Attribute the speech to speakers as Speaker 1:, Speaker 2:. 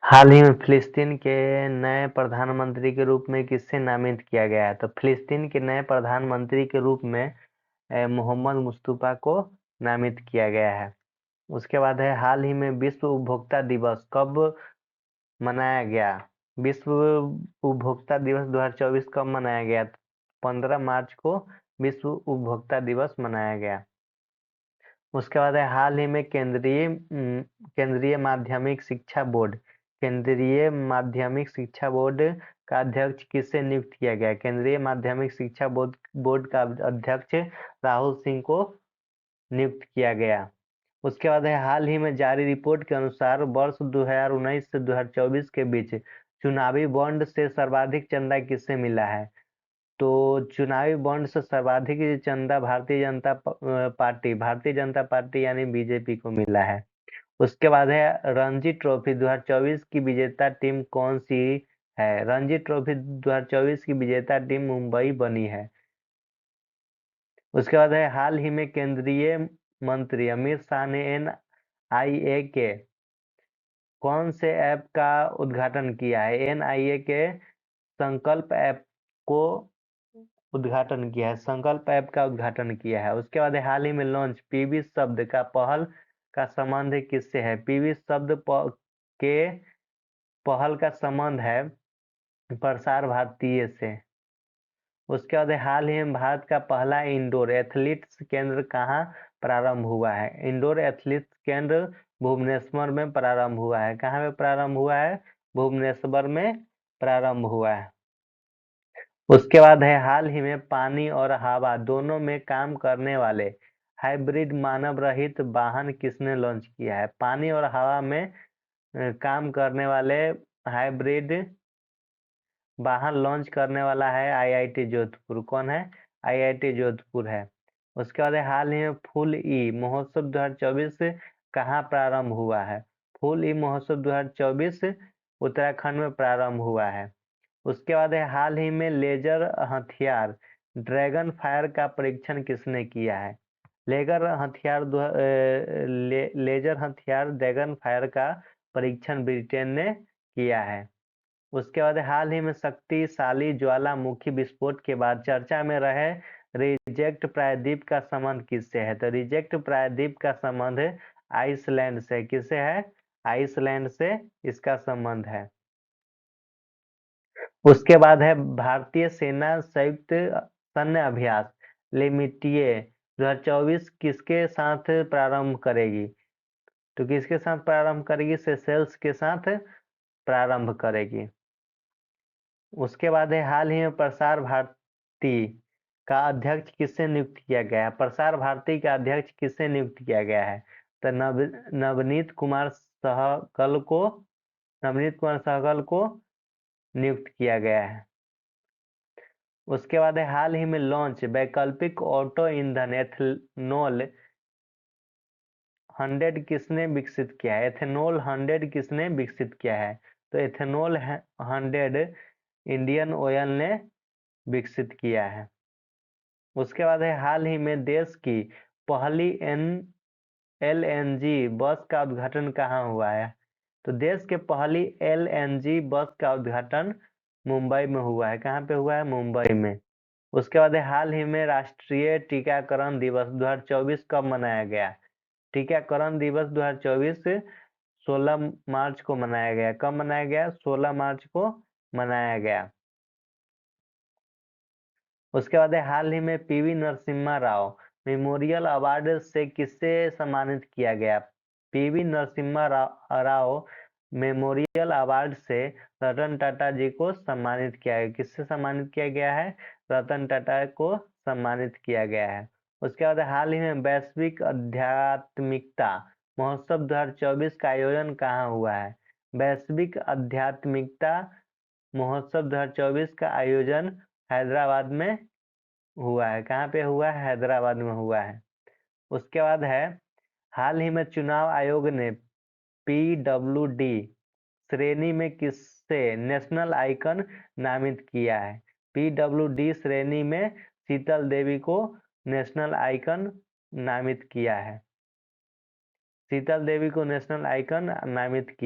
Speaker 1: हाल ही में फिलिस्तीन के नए प्रधानमंत्री के रूप में किसे नामित किया गया है? तो फिलिस्तीन के नए प्रधानमंत्री के रूप में मोहम्मद मुस्तफा को नामित किया गया है। उसके बाद है हाल ही में विश्व उपभोक्ता दिवस कब मनाया गया? विश्व उपभोक्ता दिवस 2024 कब मनाया गया? 15 मार्च को विश्व उपभोक्ता दिवस मनाया गया। उसके बाद है हाल ही में केंद्रीय माध्यमिक शिक्षा बोर्ड का अध्यक्ष किसे नियुक्त किया गया? केंद्रीय माध्यमिक शिक्षा बोर्ड का अध्यक्ष राहुल सिंह को नियुक्त किया गया। उसके बाद है हाल ही में जारी रिपोर्ट के अनुसार वर्ष 2019 से 2024 के बीच चुनावी बॉन्ड से सर्वाधिक चंदा किसे मिला है? तो चुनावी बॉन्ड से सर्वाधिक चंदा भारतीय जनता पार्टी यानी बीजेपी को मिला है। उसके बाद है रणजी ट्रॉफी 2024 की विजेता टीम कौन सी है? रणजी ट्रॉफी 2024 की विजेता टीम मुंबई बनी है। उसके बाद है हाल ही में केंद्रीय मंत्री अमित शाह ने एनआईए के कौन से ऐप का उद्घाटन किया है? एनआईए के संकल्प ऐप को संकल्प ऐप का उद्घाटन किया है। उसके बाद हाल ही में लॉन्च पीवी शब्द का पहल का संबंध किससे है? पीवी शब्द के पहल का संबंध है प्रसार भारतीय से। उसके बाद हाल ही में भारत का पहला इंडोर एथलीट्स केंद्र कहाँ प्रारंभ हुआ है? इंडोर एथलीट्स केंद्र भुवनेश्वर में प्रारंभ हुआ है। कहाँ पे प्रारंभ हुआ है? भुवनेश्वर में प्रारंभ हुआ है। उसके बाद है हाल ही में पानी और हवा दोनों में काम करने वाले हाइब्रिड मानव रहित वाहन किसने लॉन्च किया है? पानी और हवा में काम करने वाले हाइब्रिड वाहन लॉन्च करने वाला है आईआईटी जोधपुर। कौन है? आईआईटी जोधपुर है। उसके बाद हाल ही में फूल ई महोत्सव 2024 कहाँ प्रारंभ हुआ है? फूल ई महोत्सव 2024 उत्तराखंड में प्रारंभ हुआ है। उसके बाद है हाल ही में लेजर हथियार ड्रैगन फायर का परीक्षण किसने किया है? लेजर हथियार ड्रैगन फायर का परीक्षण ब्रिटेन ने किया है। उसके बाद हाल ही में शक्तिशाली ज्वालामुखी विस्फोट के बाद चर्चा में रहे रिजेक्ट प्रायद्वीप का संबंध किससे है? तो रिजेक्ट प्रायद्वीप का संबंध आइसलैंड से। किससे है? आइसलैंड से इसका संबंध है। उसके बाद है भारतीय सेना संयुक्त सैन्य अभ्यास लिमिटिए 2024 किसके साथ प्रारंभ करेगी? तो किसके साथ प्रारंभ करेगी? सेशेल्स के साथ प्रारंभ करेगी। उसके बाद है हाल ही में प्रसार भारती का अध्यक्ष किससे नियुक्त किया गया है? प्रसार भारती का अध्यक्ष किससे नियुक्त किया गया है? तो नवनीत कुमार सहगल को नियुक्त किया गया है। उसके बाद है हाल ही में लॉन्च वैकल्पिक ऑटो ईंधन एथेनॉल 100 किसने विकसित किया है? एथेनॉल 100 किसने विकसित किया है? तो एथेनॉल 100 इंडियन ऑयल ने विकसित किया है। उसके बाद है हाल ही में देश की पहली एलएनजी बस का उद्घाटन कहाँ हुआ है? तो देश के पहली एलएनजी बस का उद्घाटन मुंबई में हुआ है। कहाँ पे हुआ है? मुंबई में। उसके बाद हाल ही में राष्ट्रीय टीकाकरण दिवस 2024 कब मनाया गया? टीकाकरण दिवस 2024 16 मार्च को मनाया गया। कब मनाया गया? 16 मार्च को मनाया गया। उसके बाद हाल ही में PV Narasimha Rao memorial award से किससे सम्मानित किया गया? PV Narasimha Rao memorial award से रतन टाटा जी को सम्मानित किया गया। किससे सम्मानित किया गया है? रतन टाटा को सम्मानित किया गया है। उसके बाद हाल ही में वैश्विक आध्यात्मिकता महोत्सव 2024 का आयोजन कहाँ हुआ है? वैश्विक आध्यात्मिकता महोत्सव 2024 का आयोजन हैदराबाद में हुआ है। कहाँ पे हुआ है? हैदराबाद में हुआ है। उसके बाद है हाल ही में चुनाव आयोग ने पीडब्ल्यूडी श्रेणी में किससे नेशनल आइकन नामित किया है? पीडब्ल्यूडी श्रेणी में शीतल देवी को नेशनल आइकन नामित किया है। शीतल देवी को नेशनल आइकन नामित किया।